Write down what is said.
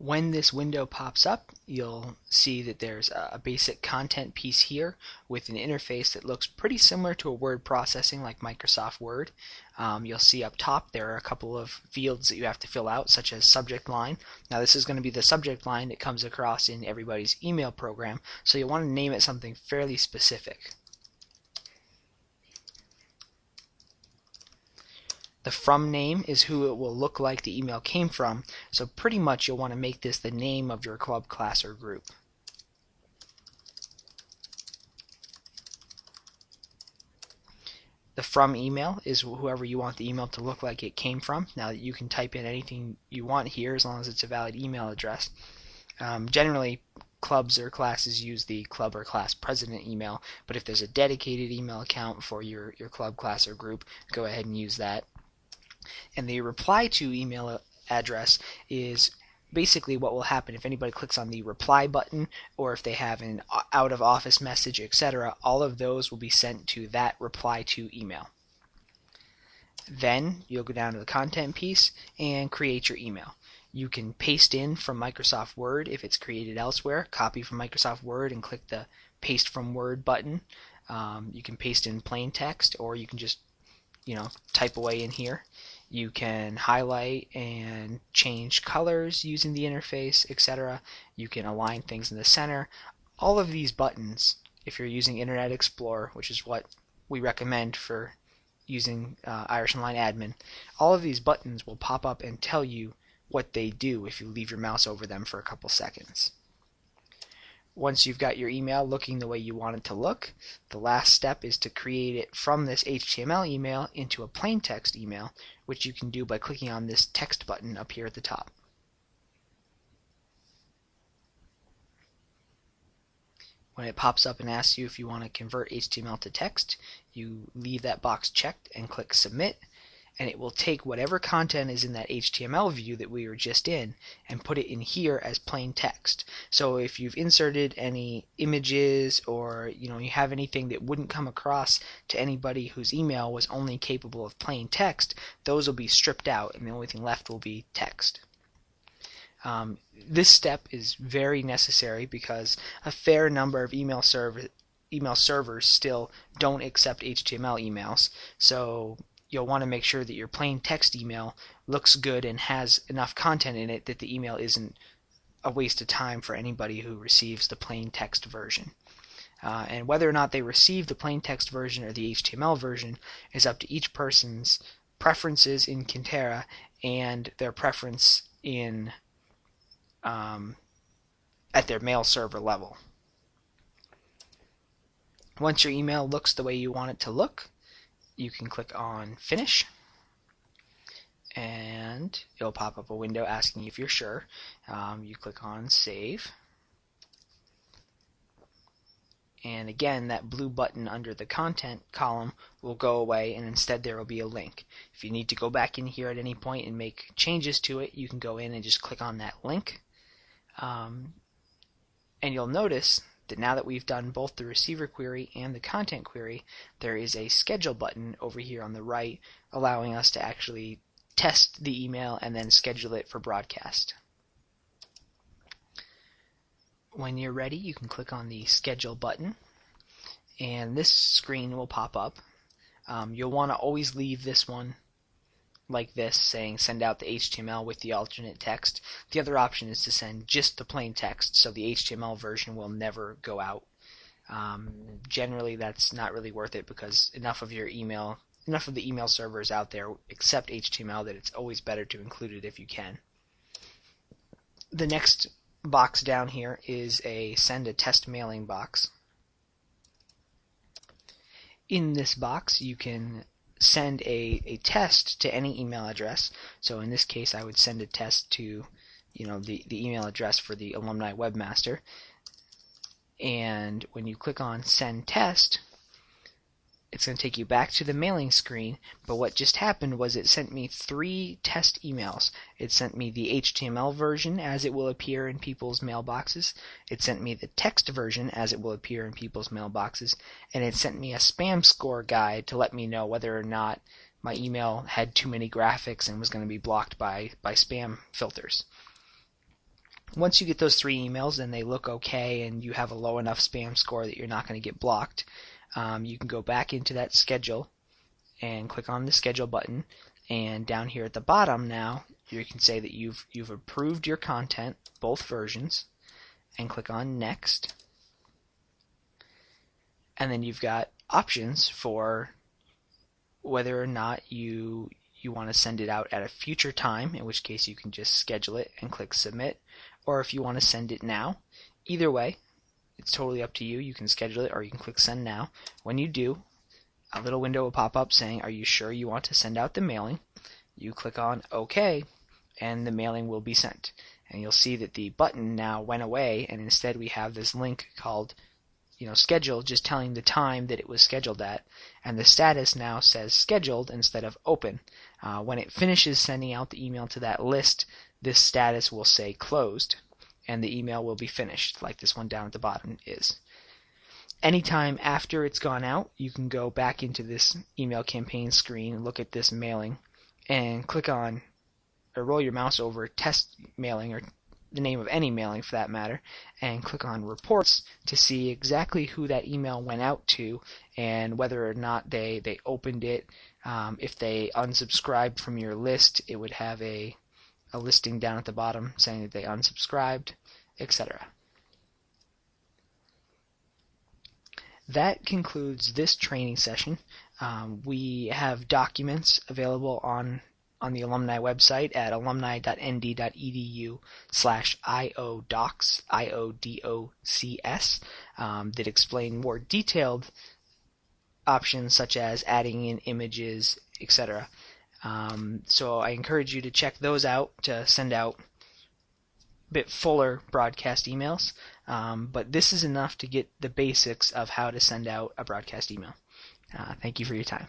When this window pops up, you'll see that there's a basic content piece here with an interface that looks pretty similar to a word processing like Microsoft Word. You'll see up top there are a couple of fields that you have to fill out, such as subject line. Now this is going to be the subject line that comes across in everybody's email program, so you'll want to name it something fairly specific. The from name is who it will look like the email came from, so pretty much you'll want to make this the name of your club, class, or group. The from email is whoever you want the email to look like it came from. Now you can type in anything you want here as long as it's a valid email address. Generally, clubs or classes use the club or class president email, but if there's a dedicated email account for your club, class, or group, go ahead and use that. And the reply to email address is basically what will happen if anybody clicks on the reply button or if they have an out of office message, etc. All of those will be sent to that reply to email. Then you'll go down to the content piece and create your email. You can paste in from Microsoft Word if it's created elsewhere, copy from Microsoft Word and click the paste from Word button. You can paste in plain text, or you can just type away in here. You can highlight and change colors using the interface, etc. You can align things in the center. All of these buttons, if you're using Internet Explorer, which is what we recommend for using Irish Online Admin, all of these buttons will pop up and tell you what they do if you leave your mouse over them for a couple seconds. Once you've got your email looking the way you want it to look, the last step is to create it from this HTML email into a plain text email, which you can do by clicking on this text button up here at the top. When it pops up and asks you if you want to convert HTML to text, you leave that box checked and click Submit, and it will take whatever content is in that HTML view that we were just in and put it in here as plain text. So if you've inserted any images or you have anything that wouldn't come across to anybody whose email was only capable of plain text, those will be stripped out and the only thing left will be text. This step is very necessary because a fair number of email servers still don't accept HTML emails, so you'll want to make sure that your plain text email looks good and has enough content in it that the email isn't a waste of time for anybody who receives the plain text version. And whether or not they receive the plain text version or the HTML version is up to each person's preferences in Kintera and their preference in at their mail server level. Once your email looks the way you want it to look, you can click on Finish, and it'll pop up a window asking if you're sure. You click on Save, and again that blue button under the content column will go away, and instead there will be a link. If you need to go back in here at any point and make changes to it, you can go in and just click on that link, and you'll notice that now that we've done both the receiver query and the content query, there is a schedule button over here on the right allowing us to actually test the email and then schedule it for broadcast. When you're ready, you can click on the schedule button and this screen will pop up. You'll want to always leave this one like this, saying send out the HTML with the alternate text. The other option is to send just the plain text, so the HTML version will never go out. Generally that's not really worth it because enough of the email servers out there accept HTML that it's always better to include it if you can. The next box down here is a send a test mailing box. In this box you can send a test to any email address. So in this case I would send a test to the email address for the alumni webmaster, and when you click on send test it's going to take you back to the mailing screen, but what just happened was it sent me 3 test emails. It sent me the HTML version as it will appear in people's mailboxes, it sent me the text version as it will appear in people's mailboxes, and it sent me a spam score guide to let me know whether or not my email had too many graphics and was going to be blocked by spam filters. Once you get those 3 emails and they look okay and you have a low enough spam score that you're not going to get blocked, you can go back into that schedule and click on the schedule button, and down here at the bottom now you can say that you've approved your content, both versions, and click on next. And then you've got options for whether or not you want to send it out at a future time, in which case you can just schedule it and click submit, or if you want to send it now. Either way, it's totally up to you. You can schedule it or you can click send now. When you do, a little window will pop up saying, are you sure you want to send out the mailing? You click on OK, and the mailing will be sent. And you'll see that the button now went away, and instead we have this link called schedule, just telling the time that it was scheduled at, and the status now says scheduled instead of open. When it finishes sending out the email to that list, this status will say closed, and the email will be finished, like this one down at the bottom is. Anytime after it's gone out, you can go back into this email campaign screen, look at this mailing, and click on, or roll your mouse over test mailing, or the name of any mailing for that matter, and click on reports to see exactly who that email went out to and whether or not they opened it. If they unsubscribed from your list, it would have a listing down at the bottom saying that they unsubscribed, etc. That concludes this training session. We have documents available on the alumni website at alumni.nd.edu/iodocs, IODOCS, that explain more detailed options such as adding in images, etc. So I encourage you to check those out to send out a bit fuller broadcast emails, but this is enough to get the basics of how to send out a broadcast email. Thank you for your time.